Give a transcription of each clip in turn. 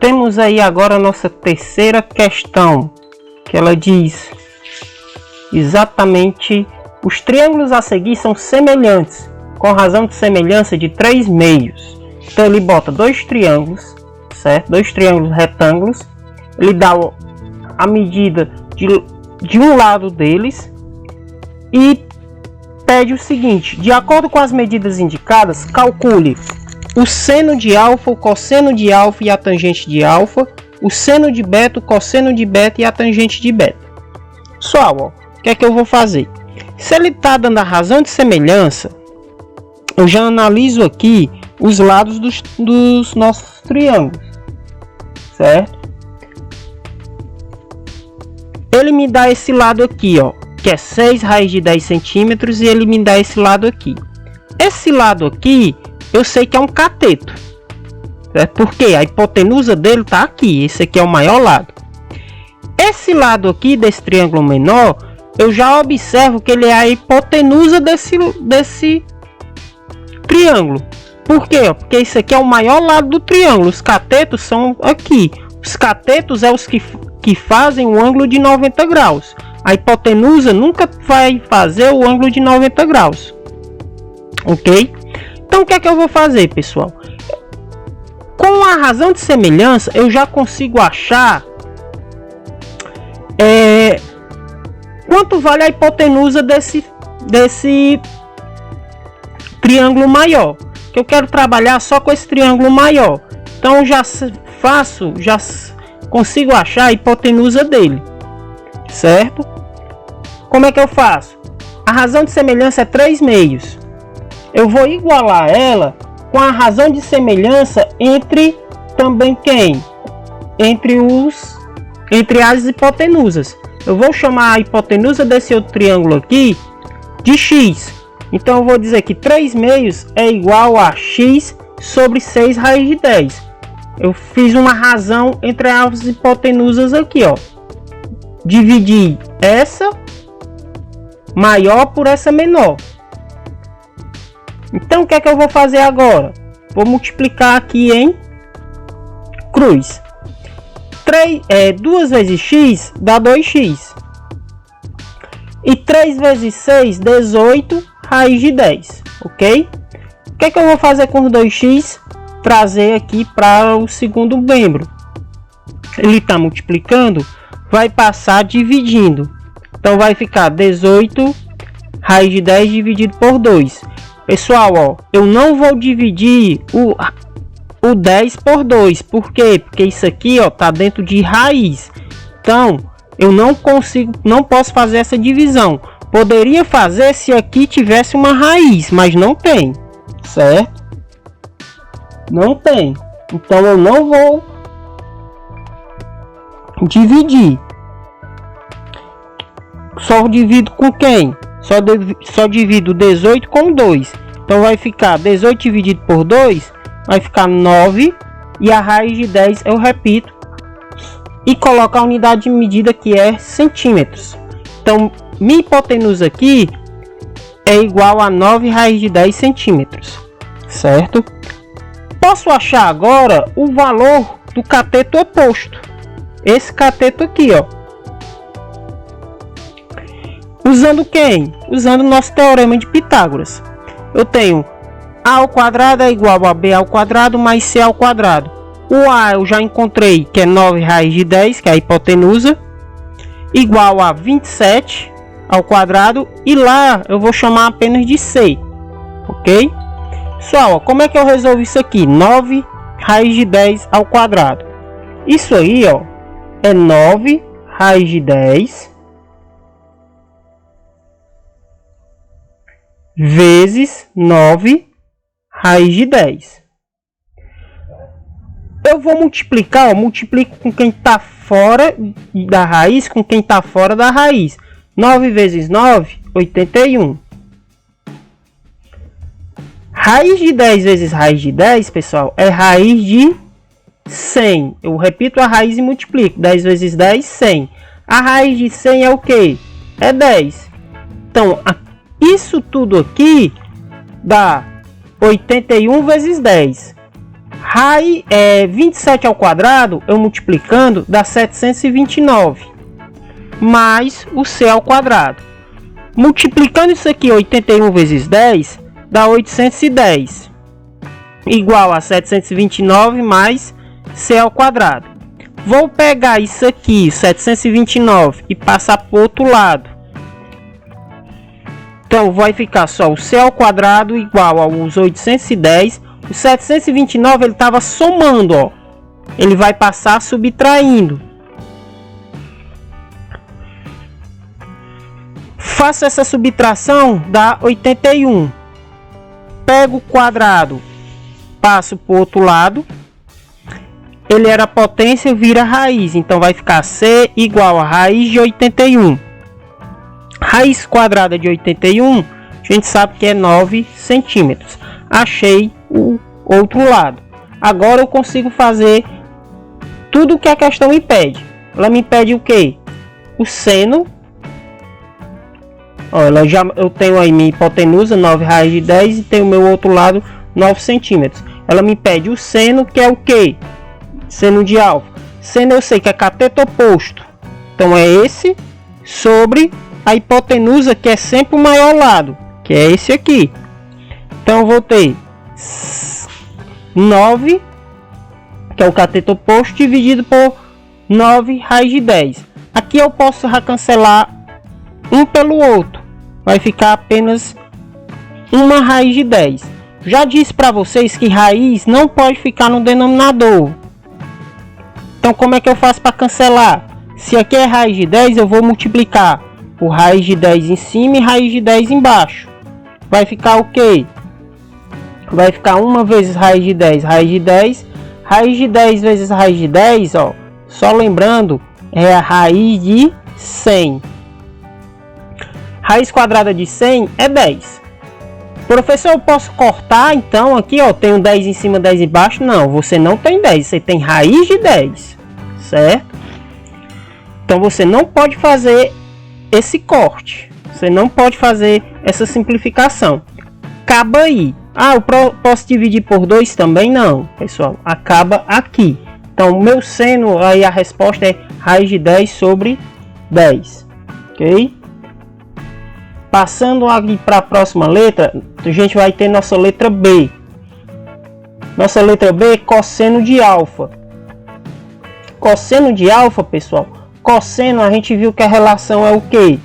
temos aí agora a nossa terceira questão, que ela diz exatamente: os triângulos a seguir são semelhantes, com razão de semelhança de 3 meios. Então ele bota dois triângulos, certo? Dois triângulos retângulos. Ele dá a medida de um lado deles e pede o seguinte: de acordo com as medidas indicadas, calcule o seno de alfa, o cosseno de alfa e a tangente de alfa, o seno de beta, o cosseno de beta e a tangente de beta. Pessoal, ó, o que é que eu vou fazer? Se ele está dando a razão de semelhança, eu já analiso aqui os lados dos nossos triângulos, certo? Ele me dá esse lado aqui, ó, que é 6 raiz de 10 centímetros, e ele me dá esse lado aqui. Esse lado aqui, eu sei que é um cateto, certo? Porque a hipotenusa dele está aqui. Esse aqui é o maior lado. Esse lado aqui desse triângulo menor, eu já observo que ele é a hipotenusa desse triângulo. Por quê? Porque esse aqui é o maior lado do triângulo. Os catetos são aqui. Os catetos é os que fazem o ângulo de 90 graus. A hipotenusa nunca vai fazer o ângulo de 90 graus. Ok? Então o que é que eu vou fazer, pessoal? Com a razão de semelhança, eu já consigo achar quanto vale a hipotenusa desse triângulo maior. Que eu quero trabalhar só com esse triângulo maior. Então já consigo achar a hipotenusa dele, certo? Como é que eu faço? A razão de semelhança é 3 meios. Eu vou igualar ela com a razão de semelhança entre também quem? Entre as hipotenusas. Eu vou chamar a hipotenusa desse outro triângulo aqui de x. Então eu vou dizer que 3 meios é igual a x sobre 6 raiz de 10. Eu fiz uma razão entre as hipotenusas aqui, ó. Dividi essa maior por essa menor. Então o que é que eu vou fazer agora? Vou multiplicar aqui em cruz. 2 vezes x dá 2x. E 3 vezes 6, 18 raiz de 10. Ok? O que é que eu vou fazer com os 2x? Trazer aqui para o segundo membro. Ele está multiplicando, vai passar dividindo. Então vai ficar 18 raiz de 10 dividido por 2. Pessoal, ó, eu não vou dividir o 10 por 2. Por quê? Porque isso aqui, ó, tá dentro de raiz. Então, eu não posso fazer essa divisão. Poderia fazer se aqui tivesse uma raiz, mas não tem, certo? Não tem. Então eu não vou dividir. Só divido com quem? Só divido 18 com 2. Então vai ficar 18 dividido por 2, vai ficar 9. E a raiz de 10 eu repito. E coloco a unidade de medida que é centímetros. Então minha hipotenusa aqui é igual a 9 raiz de 10 centímetros. Certo? Posso achar agora o valor do cateto oposto. Esse cateto aqui, ó. Usando quem? Usando o nosso teorema de Pitágoras. Eu tenho a ao quadrado é igual a b ao quadrado mais c ao quadrado. O a eu já encontrei, que é 9 raiz de 10, que é a hipotenusa, igual a 27 ao quadrado. E lá eu vou chamar apenas de c. Ok? Pessoal, como é que eu resolvo isso aqui? 9 raiz de 10 ao quadrado. Isso aí, ó, é 9 raiz de 10 vezes 9 raiz de 10. Eu vou multiplicar, ó, multiplico com quem está fora da raiz com quem está fora da raiz. 9 vezes 9, 81. Raiz de 10 vezes raiz de 10, pessoal, é raiz de 100. Eu repito a raiz e multiplico. 10 vezes 10, 100. A raiz de 100 é o quê? É 10. Então, isso tudo aqui dá 81 vezes 10. Raiz 27 ao quadrado, eu multiplicando, dá 729. Mais o C ao quadrado. Multiplicando isso aqui, 81 vezes 10, dá 810. Igual a 729 mais C ao quadrado. Vou pegar isso aqui, 729, e passar para o outro lado. Então, vai ficar só o C ao quadrado igual aos 810. O 729 ele estava somando, ó. Ele vai passar subtraindo. Faço essa subtração, dá 81. Pego o quadrado, passo para o outro lado. Ele era potência, vira raiz. Então vai ficar C igual a raiz de 81. Raiz quadrada de 81, a gente sabe que é 9 centímetros. Achei o outro lado. Agora eu consigo fazer tudo o que a questão me pede. Ela me pede o quê? O seno. Ó, eu tenho aí minha hipotenusa, 9 raiz de 10, e tenho o meu outro lado, 9 centímetros. Ela me pede o seno, que é o quê? Seno de alfa. Seno eu sei que é cateto oposto. Então é esse sobre a hipotenusa, que é sempre o maior lado, que é esse aqui. Então eu vou ter 9, que é o cateto oposto, dividido por 9 raiz de 10. Aqui eu posso cancelar um pelo outro. Vai ficar apenas uma raiz de 10. Já disse para vocês que raiz não pode ficar no denominador. Então como é que eu faço para cancelar? Se aqui é raiz de 10, eu vou multiplicar por raiz de 10 em cima e raiz de 10 embaixo. Vai ficar o quê? Vai ficar 1 vezes raiz de 10, raiz de 10. Raiz de 10 vezes raiz de 10, ó. Só lembrando, é a raiz de 100. Raiz quadrada de 100 é 10. Professor, eu posso cortar então aqui, ó, tenho 10 em cima, 10 embaixo? Não, você não tem 10, você tem raiz de 10, certo? Então você não pode fazer esse corte, você não pode fazer essa simplificação. Acaba aí. Ah, eu posso dividir por 2 também? Não, pessoal, acaba aqui. Então o meu seno, aí a resposta é raiz de 10 sobre 10, ok? Passando aqui para a próxima letra, a gente vai ter nossa letra B. Nossa letra B é cosseno de alfa. Cosseno de alfa, pessoal. Cosseno, a gente viu que a relação é o quê?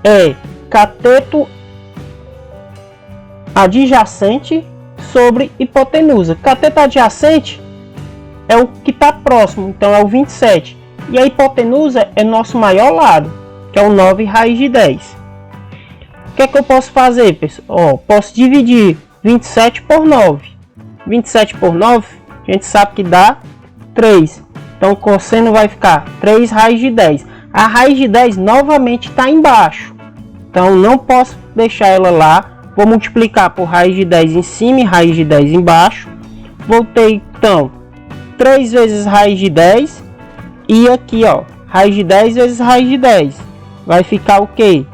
É cateto adjacente sobre hipotenusa. Cateto adjacente é o que está próximo, então é o 27. E a hipotenusa é nosso maior lado, que é o 9 raiz de 10. O que é que eu posso fazer, pessoal? Ó, posso dividir 27 por 9. 27 por 9, a gente sabe que dá 3. Então o cosseno vai ficar 3 raiz de 10. A raiz de 10 novamente está embaixo. Então não posso deixar ela lá. Vou multiplicar por raiz de 10 em cima e raiz de 10 embaixo. Vou ter então 3 vezes raiz de 10. E aqui, ó, raiz de 10 vezes raiz de 10. Vai ficar o quê?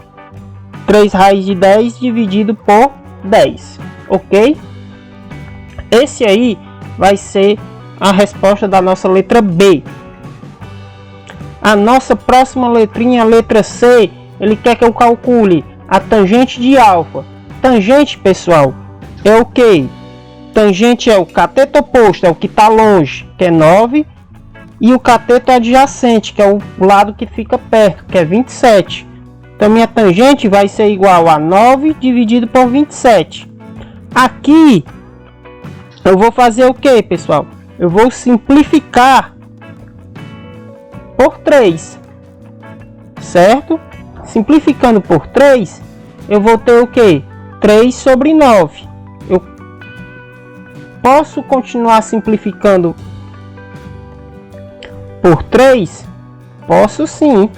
3 raiz de 10 dividido por 10, ok? Esse aí vai ser a resposta da nossa letra B. A nossa próxima letrinha, a letra C, ele quer que eu calcule a tangente de alfa. Tangente, pessoal, é o que? Tangente é o cateto oposto, é o que está longe, que é 9. E o cateto adjacente, que é o lado que fica perto, que é 27. Então minha tangente vai ser igual a 9 dividido por 27. Aqui eu vou fazer o que, pessoal? Eu vou simplificar por 3, certo? Simplificando por 3, eu vou ter o que? 3 sobre 9. Eu posso continuar simplificando por 3? Posso sim.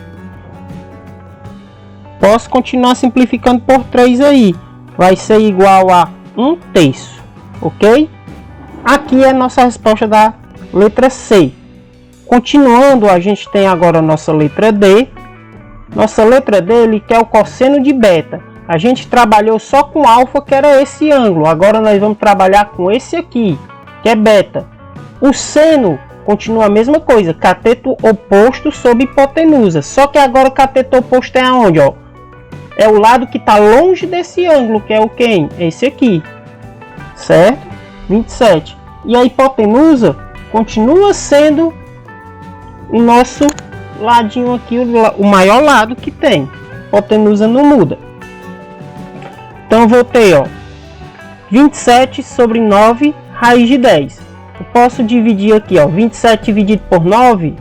Posso continuar simplificando por 3 aí. Vai ser igual a 1/3, ok? Aqui é a nossa resposta da letra C. Continuando, a gente tem agora a nossa letra D. Nossa letra D, ele quer o cosseno de beta. A gente trabalhou só com alfa, que era esse ângulo. Agora nós vamos trabalhar com esse aqui, que é beta. O seno continua a mesma coisa, cateto oposto sobre hipotenusa. Só que agora o cateto oposto é aonde, ó? É o lado que está longe desse ângulo, que é o quem? Esse aqui, certo? 27. E a hipotenusa continua sendo o nosso ladinho aqui, o maior lado que tem. A hipotenusa não muda. Então eu vou ter, ó, 27 sobre 9 raiz de 10. Eu posso dividir aqui, ó, 27 dividido por 9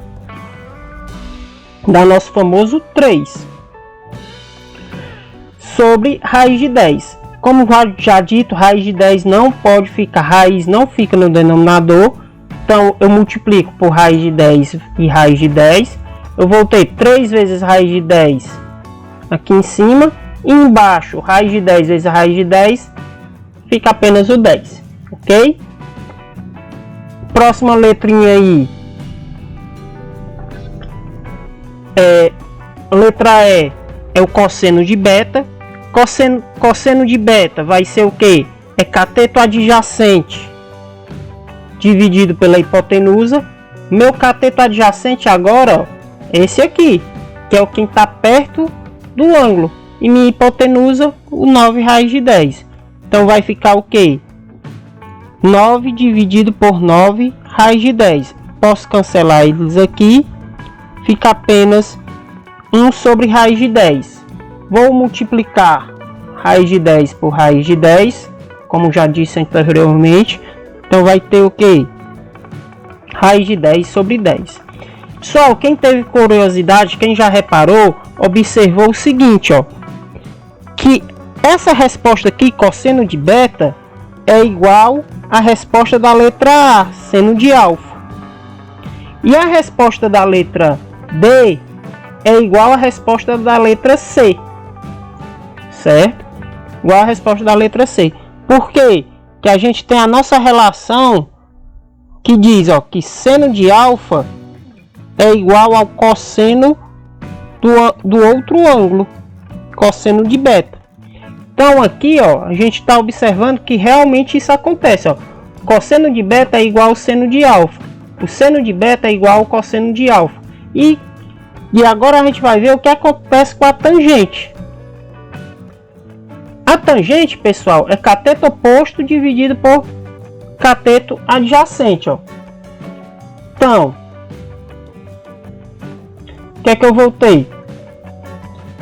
dá nosso famoso 3 sobre raiz de 10. Como já dito, raiz de 10 não pode ficar, raiz não fica no denominador. Então eu multiplico por raiz de 10 e raiz de 10. Eu vou ter 3 vezes raiz de 10 aqui em cima. E embaixo, raiz de 10 vezes raiz de 10, fica apenas o 10. Ok? Próxima letrinha aí. Letra E é o cosseno de beta. Cosseno de beta vai ser o que? É cateto adjacente dividido pela hipotenusa. Meu cateto adjacente agora, ó, é esse aqui, que é o que está perto do ângulo. E minha hipotenusa, o 9 raiz de 10. Então vai ficar o que? 9 dividido por 9 raiz de 10. Posso cancelar eles aqui. Fica apenas 1 sobre raiz de 10. Vou multiplicar raiz de 10 por raiz de 10, como já disse anteriormente. Então vai ter o que? Raiz de 10 sobre 10. Pessoal, quem teve curiosidade, quem já reparou, observou o seguinte, ó, que essa resposta aqui, cosseno de beta, é igual à resposta da letra A, seno de alfa. E a resposta da letra D é igual à resposta da letra C, certo? Igual à resposta da letra C. Por quê? Que a gente tem a nossa relação que diz, ó, que seno de alfa é igual ao cosseno do outro ângulo, cosseno de beta. Então aqui, ó, a gente está observando que realmente isso acontece, ó. Cosseno de beta é igual ao seno de alfa. O seno de beta é igual ao cosseno de alfa. E agora a gente vai ver o que acontece com a tangente. A tangente, pessoal, é cateto oposto dividido por cateto adjacente, ó. Então, o que é que eu vou ter?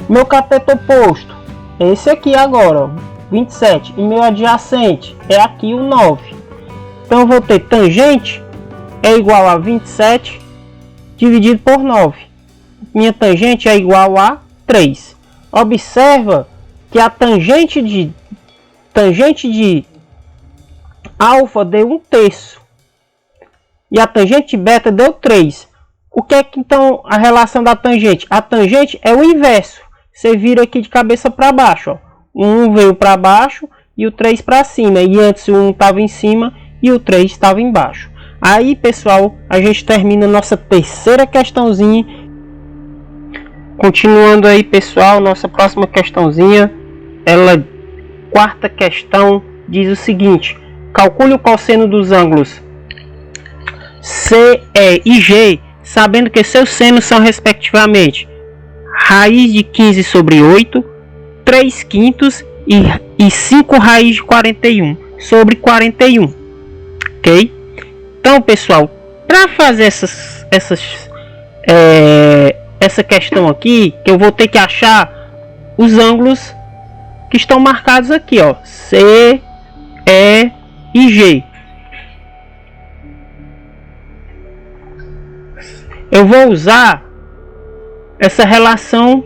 Meu cateto oposto é esse aqui agora, ó, 27. E meu adjacente é aqui o 9. Então eu vou ter tangente é igual a 27 dividido por 9. Minha tangente é igual a 3. Observa que a tangente de alfa deu 1/3 e a tangente beta deu 3. O que é que então a relação da tangente? A tangente é o inverso. Você vira aqui de cabeça para baixo, ó. O 1 veio para baixo e o 3 para cima. E antes o 1 estava em cima e o 3 estava embaixo. Aí, pessoal, a gente termina nossa terceira questãozinha. Continuando aí, pessoal, nossa próxima questãozinha, ela, quarta questão, diz o seguinte: calcule o cosseno dos ângulos CE e G, sabendo que seus senos são respectivamente raiz de 15 sobre 8, 3/5 e 5 raiz de 41 sobre 41. Ok? Então, pessoal, para fazer essa questão aqui, que eu vou ter que achar os ângulos que estão marcados aqui, ó, C, E e G. Eu vou usar essa relação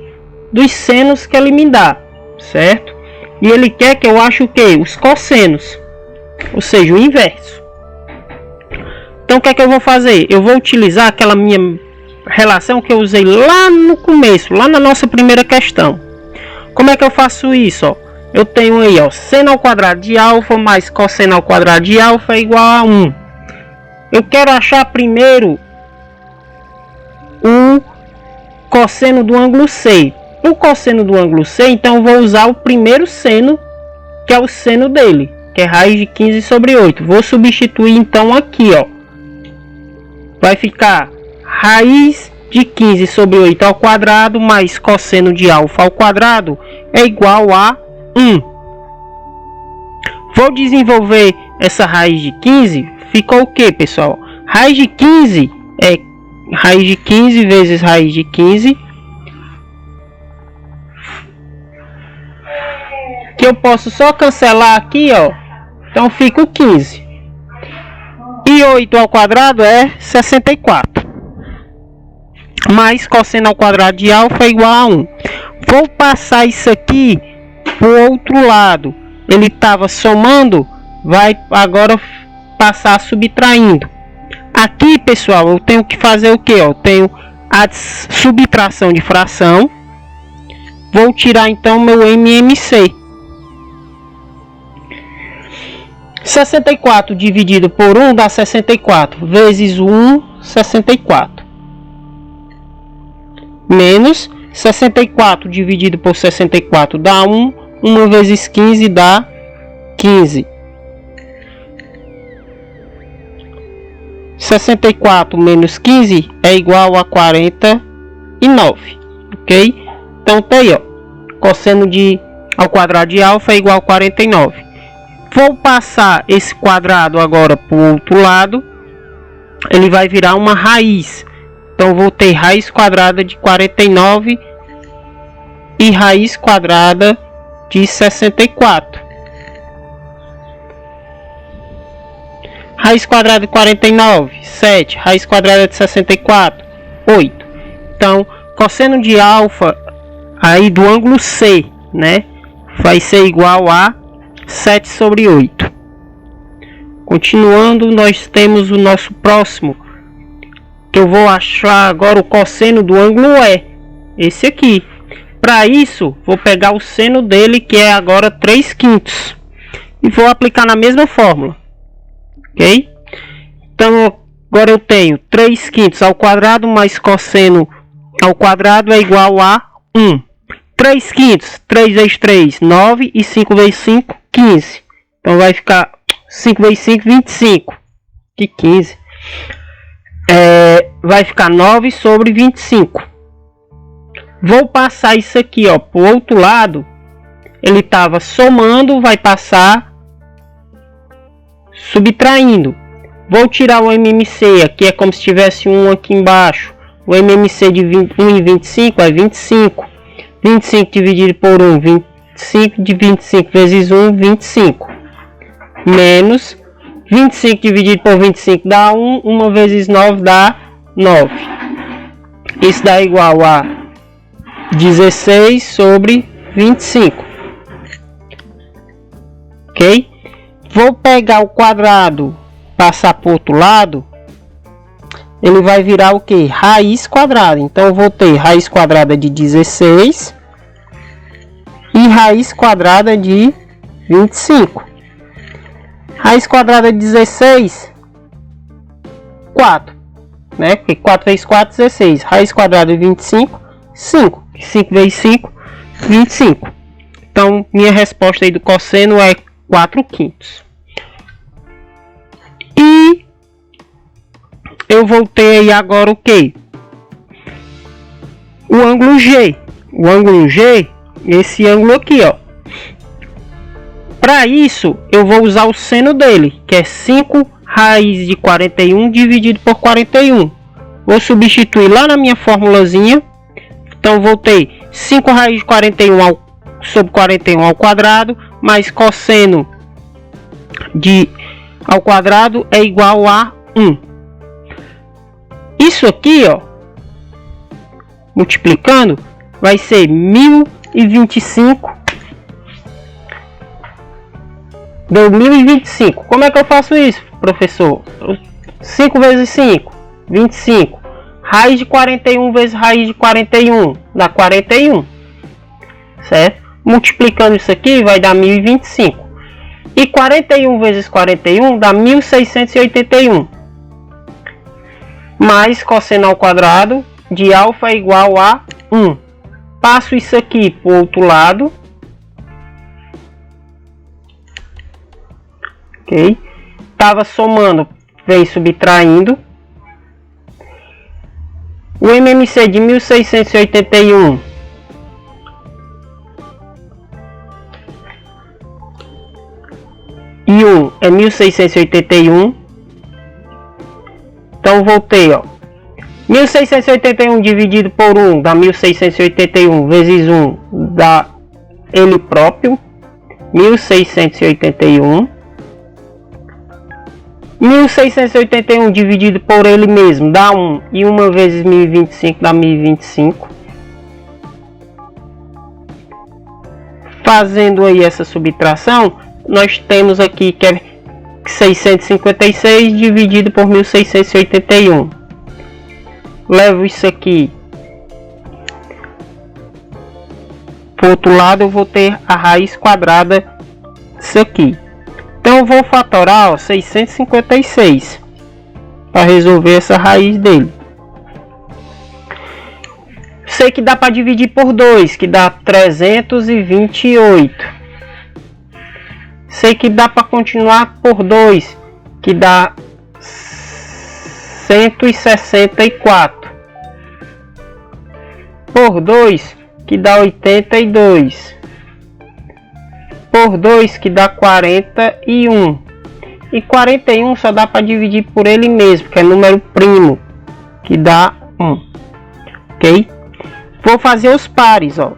dos senos que ele me dá, certo? E ele quer que eu ache o que? Os cossenos, ou seja, o inverso. Então o que é que eu vou fazer? Eu vou utilizar aquela minha relação que eu usei lá no começo, lá na nossa primeira questão. Como é que eu faço isso? Ó? Eu tenho aí, ó, seno ao quadrado de alfa mais cosseno ao quadrado de alfa é igual a 1. Eu quero achar primeiro o cosseno do ângulo C. O cosseno do ângulo C, então eu vou usar o primeiro seno, que é o seno dele, que é raiz de 15 sobre 8. Vou substituir então aqui, ó, vai ficar raiz de 15 sobre 8 ao quadrado mais cosseno de alfa ao quadrado é igual a 1. Vou desenvolver essa raiz de 15. Ficou o que, pessoal? Raiz de 15 é raiz de 15 vezes raiz de 15. Que eu posso só cancelar aqui, ó. Então fica o 15. E 8 ao quadrado é 64. Mais cosseno ao quadrado de alfa é igual a 1. Vou passar isso aqui para o outro lado. Ele estava somando, vai agora passar subtraindo. Aqui, pessoal, eu tenho que fazer o que? Eu tenho a subtração de fração. Vou tirar então meu MMC. 64 dividido por 1 dá 64. Vezes 1, 64. Menos 64 dividido por 64 dá 1. 1 vezes 15 dá 15. 64 menos 15 é igual a 49. Ok? Então tá aí, ó. Cosseno de ao quadrado de alfa é igual a 49. Vou passar esse quadrado agora para o outro lado. Ele vai virar uma raiz. Então vou ter raiz quadrada de 49 e raiz quadrada de 64. Raiz quadrada de 49, 7. Raiz quadrada de 64, 8. Então, cosseno de alfa aí do ângulo C, né, vai ser igual a 7 sobre 8. Continuando, nós temos o nosso próximo, que eu vou achar agora o cosseno do ângulo E, esse aqui. Para isso, vou pegar o seno dele, que é agora 3/5, e vou aplicar na mesma fórmula, ok? Então, agora eu tenho 3/5 ao quadrado mais cosseno ao quadrado é igual a 1. 3/5, 3 vezes 3, 9, e 5 vezes 5, 15. Então vai ficar 5 vezes 5, 25. Que 15. Vai ficar 9 sobre 25. Vou passar isso aqui, ó, para o outro lado. Ele estava somando, vai passar subtraindo. Vou tirar o MMC, aqui é como se tivesse um aqui embaixo. O MMC de 1 e 25 é 25. 25 dividido por 1, 25 de 25 vezes 1, 25. Menos 25 dividido por 25 dá 1. 1 vezes 9 dá 9. Isso dá igual a 16 sobre 25. Ok? Vou pegar o quadrado, passar para o outro lado. Ele vai virar o que? Raiz quadrada. Então eu vou ter raiz quadrada de 16 e raiz quadrada de 25. Raiz quadrada de 16, 4, né? Porque 4 vezes 4, 16. Raiz quadrada de 25, 5. 5 vezes 5, 25. Então minha resposta aí do cosseno é 4/5. E eu vou ter aí agora o que? O ângulo G. O ângulo G, esse ângulo aqui, ó. Para isso, eu vou usar o seno dele, que é 5 raiz de 41 dividido por 41. Vou substituir lá na minha formulazinha. Então vou ter 5 raiz de 41 sobre 41 ao quadrado, mais cosseno de ao quadrado é igual a 1. Isso aqui, ó, multiplicando, vai ser 1025. Deu 1025. Como é que eu faço isso, professor? 5 vezes 5, 25. Raiz de 41 vezes raiz de 41 dá 41. Certo? Multiplicando isso aqui vai dar 1025. E 41 vezes 41 dá 1681. Mais cosseno ao quadrado de alfa é igual a 1. Passo isso aqui para o outro lado. Ok? Estava somando, vem subtraindo. O MMC de 1681 e 1 é 1681. Então vou ter, ó, 1681 dividido por 1 dá 1681 vezes 1 dá ele próprio, 1681. 1681 dividido por ele mesmo dá 1, e 1 vezes 1025 dá 1025. Fazendo aí essa subtração, nós temos aqui que é 656 dividido por 1681. Levo isso aqui para o outro lado, eu vou ter a raiz quadrada disso aqui. Então eu vou fatorar, ó, 656 para resolver essa raiz dele. Sei que dá para dividir por 2, que dá 328. Sei que dá para continuar por 2, que dá 164. Por 2, que dá 82. Por 2, que dá 41. E 41 só dá para dividir por ele mesmo, que é número primo, que dá 1. Ok? Vou fazer os pares, ó.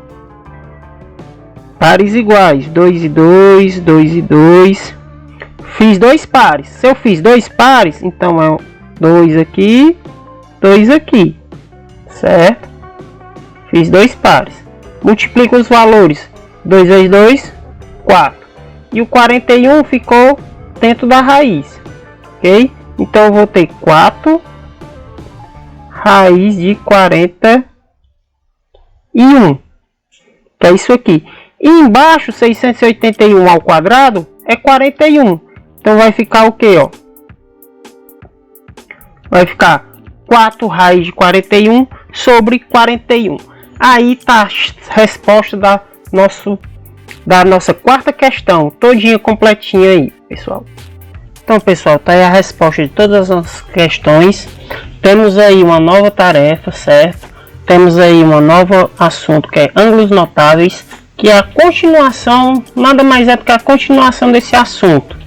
Pares iguais, 2 e 2, 2 e 2. Fiz dois pares. Se eu fiz dois pares, então é 2 aqui, 2 aqui. Certo? Fiz dois pares. Multiplico os valores. 2 vezes 2, 4. E o 41 ficou dentro da raiz. Ok? Então eu vou ter 4 raiz de 41. Que é isso aqui. E embaixo, 681 ao quadrado é 41. Então vai ficar o que, ó? Vai ficar 4 raiz de 41 sobre 41. Aí tá a resposta da nossa quarta questão, todinha completinha aí, pessoal. Então, pessoal, tá aí a resposta de todas as questões. Temos aí uma nova tarefa, certo? Temos aí um novo assunto que é ângulos notáveis, que é a continuação, nada mais é do que a continuação desse assunto.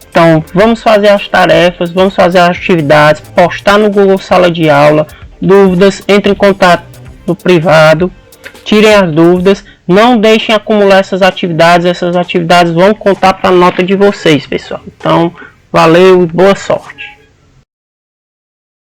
Então, vamos fazer as tarefas, vamos fazer as atividades, postar no Google Sala de Aula. Dúvidas, entre em contato no privado, tirem as dúvidas, não deixem acumular essas atividades vão contar para a nota de vocês, pessoal. Então, valeu e boa sorte.